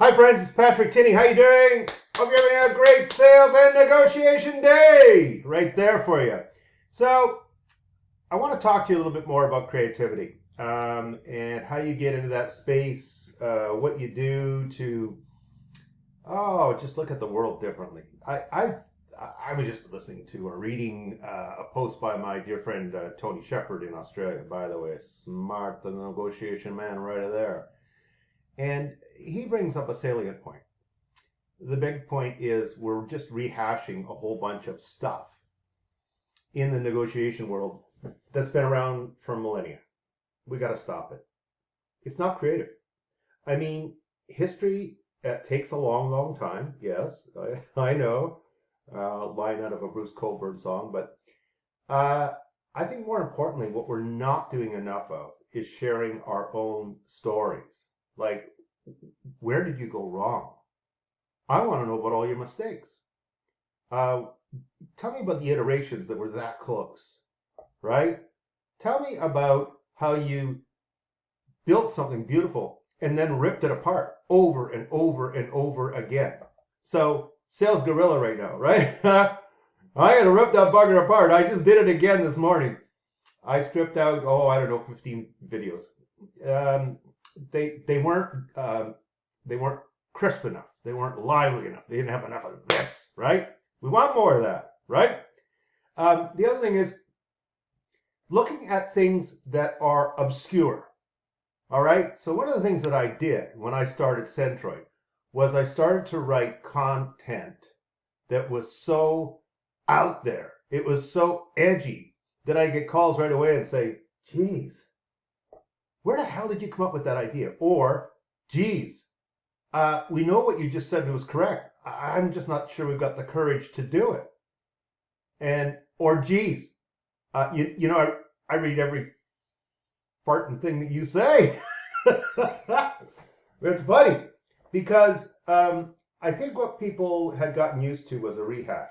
Hi friends, it's Patrick Tinney. How you doing? Hope you're having a great sales and negotiation day. Right there for you. So I want to talk to you a little bit more about creativity and how you get into that space, what you do to, just look at the world differently. I was just listening to or reading a post by my dear friend Tony Shepard in Australia, by the way, smart, the negotiation man right there. And he brings up a salient point. The big point is we're just rehashing a whole bunch of stuff in the negotiation world that's been around for millennia. We got to stop it. It's not creative. I mean, history takes a long, long time. Yes, I know. Line out of a Bruce Cockburn song. But I think more importantly, what we're not doing enough of is sharing our own stories. Like, where did you go wrong? I want to know about all your mistakes. Uh, Tell me about the iterations that were that close, right? Tell me about how you built something beautiful and then ripped it apart over and over and over again. So, sales gorilla right now, right? I gotta rip that bugger apart. I just did it again this morning. I stripped out, I don't know, 15 videos. They weren't crisp enough. They weren't lively enough. They didn't have enough of this, right? We want more of that, right? The other thing is looking at things that are obscure. All right. So one of the things that I did when I started Centroid was I started to write content that was so out there. It was so edgy that I get calls right away and say, geez, where the hell did you come up with that idea? Or, geez, we know what you just said was correct. I'm just not sure we've got the courage to do it. Or, geez, I read every farting thing that you say. It's funny because I think what people had gotten used to was a rehash.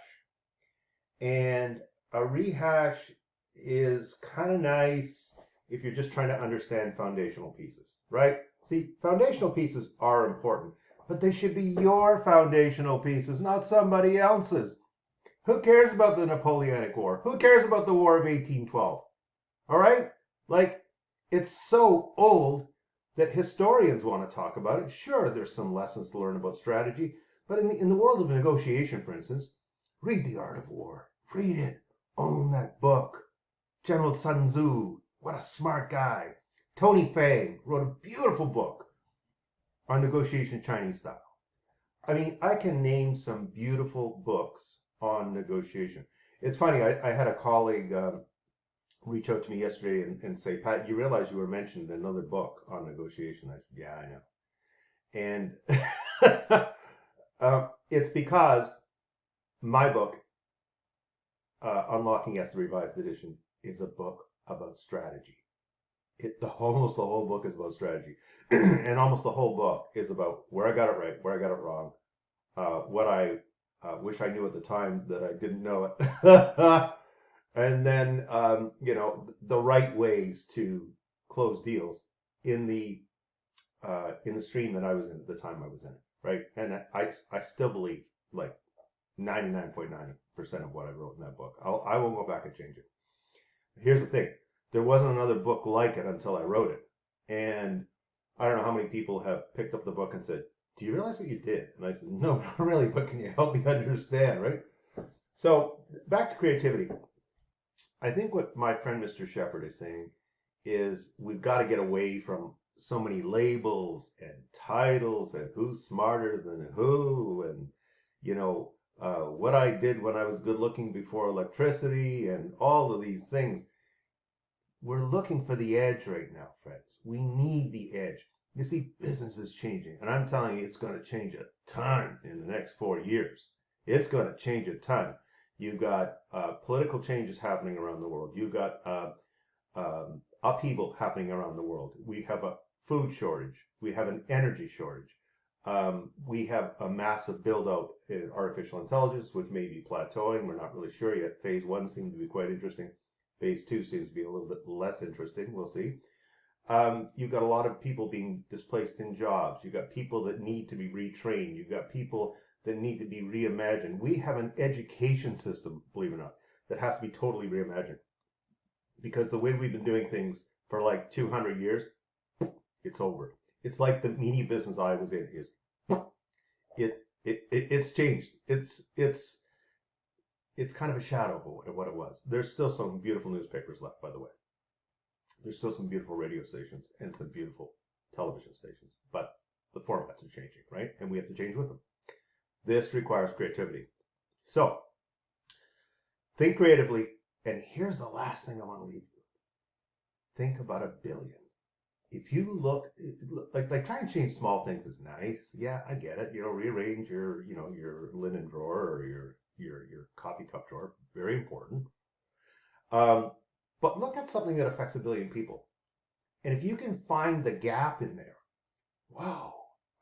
And a rehash is kind of nice if you're just trying to understand foundational pieces, right? See, foundational pieces are important, but they should be your foundational pieces, not somebody else's. Who cares about the Napoleonic War? Who cares about the War of 1812? All right? Like, it's so old that historians want to talk about it. Sure, there's some lessons to learn about strategy, but in the world of negotiation, for instance, read The Art of War. Read it. Own that book. General Sun Tzu, what a smart guy. Tony Fang wrote a beautiful book on negotiation Chinese style. I mean, I can name some beautiful books on negotiation. It's funny, I had a colleague reach out to me yesterday and say, Pat, you realize you were mentioned in another book on negotiation. I said, yeah, I know. And it's because my book, Unlocking Yes, the Revised Edition, is a book about strategy. Almost the whole book is about strategy. And almost the whole book is about where I got it right, where I got it wrong, what I wish I knew at the time that I didn't know it. And then, the right ways to close deals in the stream that I was in at the time I was in it, right? And I still believe like 99.9% of what I wrote in that book. I won't go back and change it. Here's the thing. There wasn't another book like it until I wrote it. And I don't know how many people have picked up the book and said, do you realize what you did? And I said, no, not really, but can you help me understand, right? So back to creativity. I think what my friend Mr. Shepard is saying is we've got to get away from so many labels and titles and who's smarter than who and, what I did when I was good looking before electricity and all of these things. We're looking for the edge right now, friends. We need the edge. You see, business is changing, and I'm telling you, it's going to change a ton in the next 4 years. It's going to change a ton. You've got political changes happening around the world. You've got upheaval happening around the world. We have a food shortage. We have an energy shortage. We have a massive build out in artificial intelligence, which may be plateauing. We're not really sure yet. Phase 1 seems to be quite interesting. Phase 2 seems to be a little bit less interesting. We'll see. You've got a lot of people being displaced in jobs. You've got people that need to be retrained. You've got people that need to be reimagined. We have an education system, believe it or not, that has to be totally reimagined. Because the way we've been doing things for like 200 years, it's over. It's like the media business I was in is it's changed. It's kind of a shadow of what it was. There's still some beautiful newspapers left, by the way. There's still some beautiful radio stations and some beautiful television stations, but the formats are changing, right? And we have to change with them. This requires creativity. So think creatively. And here's the last thing I want to leave you with. Think about $1 billion. If you look like trying to change small things is nice. Yeah, I get it. Rearrange your linen drawer or your coffee cup drawer. Very important. But look at something that affects $1 billion people. And if you can find the gap in there, wow,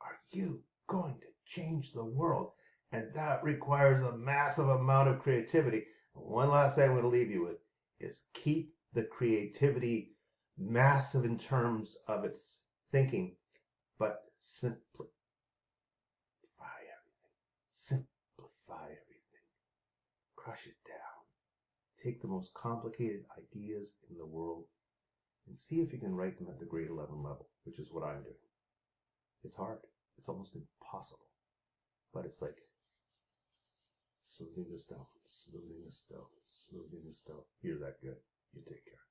are you going to change the world? And that requires a massive amount of creativity. One last thing I'm going to leave you with is keep the creativity massive in terms of its thinking, but simplify everything. Simplify everything. Crush it down. Take the most complicated ideas in the world and see if you can write them at the grade 11 level, which is what I'm doing. It's hard. It's almost impossible. But it's like smoothing the stone, smoothing the stone, smoothing the stone. You're that good. You take care.